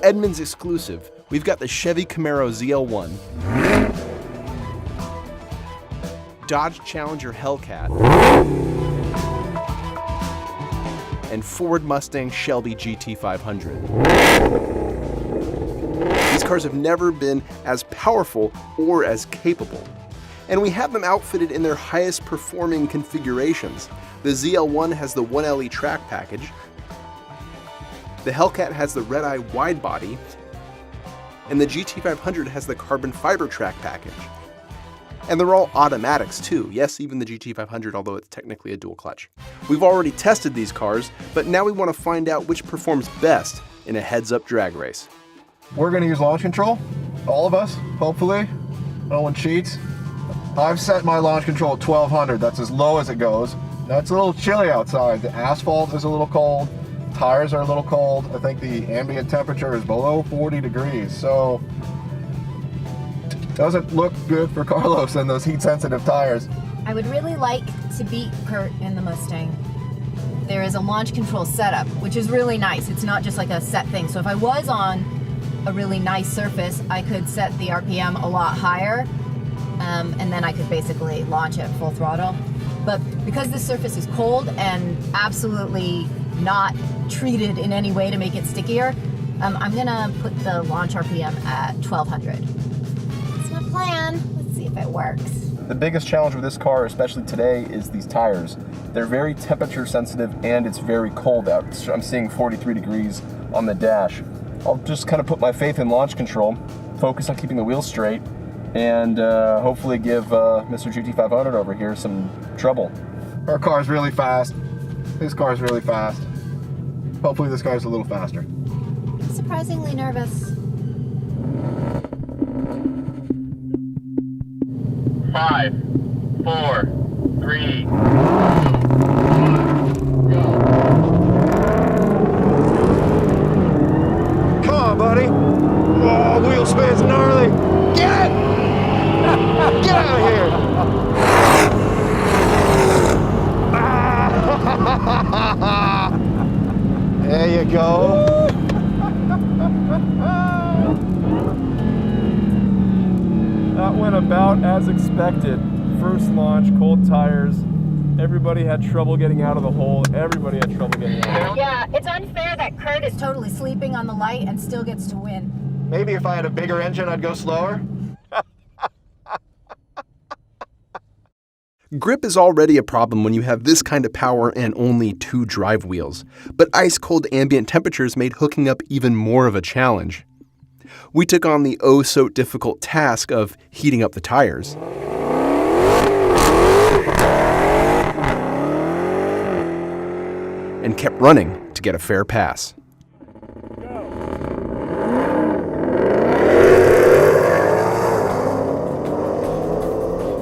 Edmunds exclusive, we've got the Chevy Camaro ZL1, Dodge Challenger Hellcat, and Ford Mustang Shelby GT500. These cars have never been as powerful or as capable. And we have them outfitted in their highest performing configurations. The ZL1 has the 1LE track package, the Hellcat has the red-eye wide body, and the GT500 has the carbon fiber track package. And they're all automatics too. Yes, even the GT500, although it's technically a dual clutch. We've already tested these cars, but now we want to find out which performs best in a heads-up drag race. We're going to use launch control, all of us, hopefully. No one cheats. I've set my launch control at 1200. That's as low as it goes. Now it's a little chilly outside. The asphalt is a little cold. Tires are a little cold. I think the ambient temperature is below 40 degrees. So doesn't look good for Carlos and those heat-sensitive tires. I would really like to beat Kurt in the Mustang. There is a launch control setup, which is really nice. It's not just like a set thing. So if I was on a really nice surface, I could set the RPM a lot higher, and then I could basically launch at full throttle. But because this surface is cold and absolutely not treated in any way to make it stickier, I'm gonna put the launch RPM at 1200. That's my plan. Let's see if it works. The biggest challenge with this car, especially today, is these tires. They're very temperature sensitive and it's very cold out. So I'm seeing 43 degrees on the dash. I'll just kind of put my faith in launch control, focus on keeping the wheels straight, and hopefully give Mr. GT500 over here some trouble. Our car's really fast. This car's really fast. Hopefully this car's a little faster. I'm surprisingly nervous. 5, 4, 3, 2, 1, go. Come on, buddy. Oh, wheel spin's gnarly. Get it! Get out of here! There you go. That went about as expected. First launch, cold tires. Everybody had trouble getting out of the hole. Everybody had trouble getting out. Yeah, it's unfair that Kurt is totally sleeping on the light and still gets to win. Maybe if I had a bigger engine, I'd go slower. Grip is already a problem when you have this kind of power and only 2 drive wheels, but ice-cold ambient temperatures made hooking up even more of a challenge. We took on the oh-so-difficult task of heating up the tires. And kept running to get a fair pass.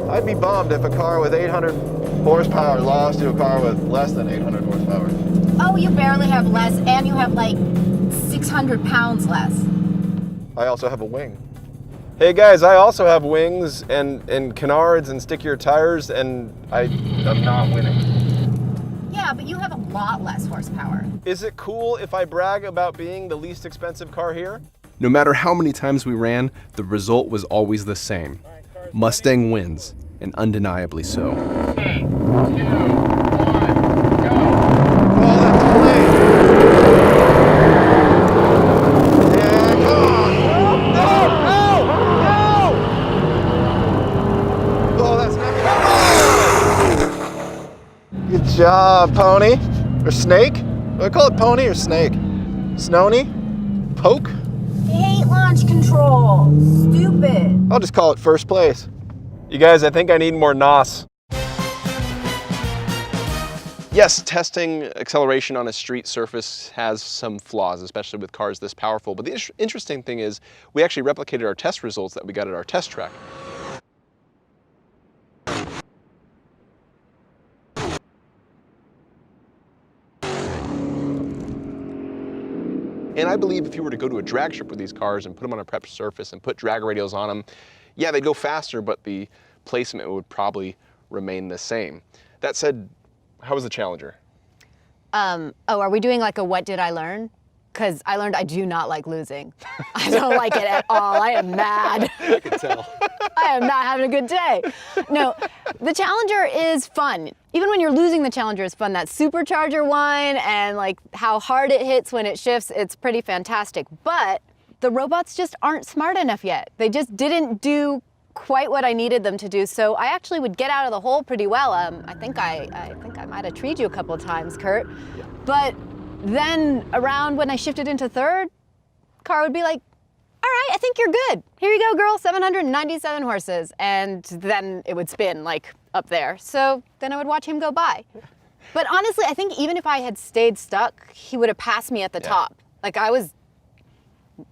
I'd be bummed if a car with 800 horsepower lost to a car with less than 800 horsepower. Oh, you barely have less, and you have like 600 pounds less. I also have a wing. Hey guys, I also have wings and canards and stickier tires, and I'm not winning. Yeah, but you have a lot less horsepower. Is it cool if I brag about being the least expensive car here? No matter how many times we ran, the result was always the same. Mustang wins, and undeniably so. 3, 2, 1, go. Oh, that's clean. Yeah, come on. No! Oh, that's not good. Good job, pony. Or snake? Do I call it pony or snake? Snony? Poke? I hate launch control. Stupid. I'll just call it first place. You guys, I think I need more NOS. Yes, testing acceleration on a street surface has some flaws, especially with cars this powerful. But the interesting thing is we actually replicated our test results that we got at our test track. And I believe if you were to go to a drag strip with these cars and put them on a prepped surface and put drag radials on them, yeah, they'd go faster, but the placement would probably remain the same. That said, how was the Challenger? Oh, are we doing like a what did I learn? because I learned I do not like losing. I don't like it at all. I am mad. I can tell. I am not having a good day. No, the Challenger is fun. Even when you're losing, the Challenger is fun. That supercharger whine and like how hard it hits when it shifts, it's pretty fantastic. But the robots just aren't smart enough yet. They just didn't do quite what I needed them to do. So I actually would get out of the hole pretty well. I think I might have treed you a couple of times, Kurt. Yeah. But then around when I shifted into third, car would be like, all right, I think you're good. Here you go, girl, 797 horses. And then it would spin like up there. So then I would watch him go by. But honestly, I think even if I had stayed stuck, he would have passed me at the top. Like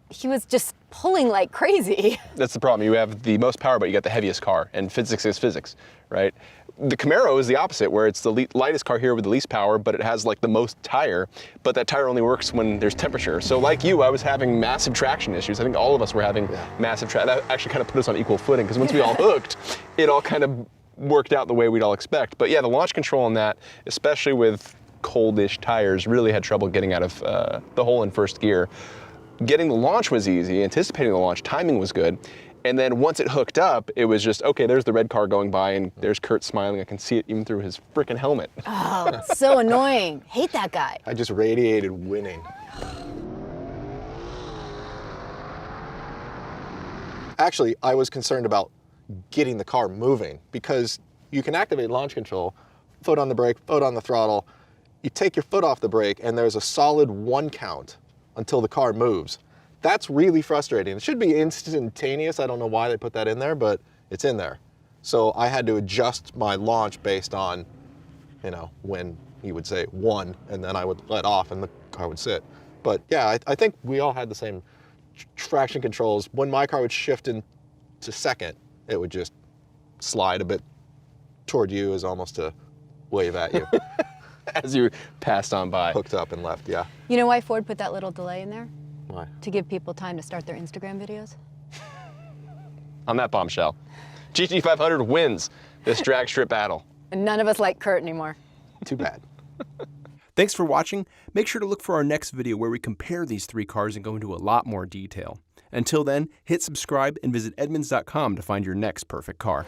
he was just pulling like crazy. That's the problem. You have the most power, but you got the heaviest car, and physics is physics, right? The Camaro is the opposite, where it's the lightest car here with the least power, but it has like the most tire, but that tire only works when there's temperature. So like you, I was having massive traction issues. I think all of us were having massive traction. That actually kind of put us on equal footing, because once we all hooked, it all kind of worked out the way we'd all expect. But yeah, the launch control on that, especially with coldish tires, really had trouble getting out of the hole in first gear. Getting the launch was easy, anticipating the launch, timing was good. And then once it hooked up, it was just, okay, there's the red car going by and there's Kurt smiling. I can see it even through his freaking helmet. Oh, so annoying. Hate that guy. I just radiated winning. Actually, I was concerned about getting the car moving, because you can activate launch control, foot on the brake, foot on the throttle. You take your foot off the brake and there's a solid 1 count until the car moves. That's really frustrating. It should be instantaneous. I don't know why they put that in there, but it's in there. So I had to adjust my launch based on, you know, when he would say 1, and then I would let off and the car would sit. But yeah, I think we all had the same traction controls. When my car would shift into second, it would just slide a bit toward you as almost to wave at you. As you passed on by. Hooked up and left, yeah. You know why Ford put that little delay in there? Why? To give people time to start their Instagram videos. On that bombshell, GT500 wins this drag strip battle. And none of us like Kurt anymore. Too bad. Thanks for watching. Make sure to look for our next video where we compare these 3 cars and go into a lot more detail. Until then, hit subscribe and visit Edmunds.com to find your next perfect car.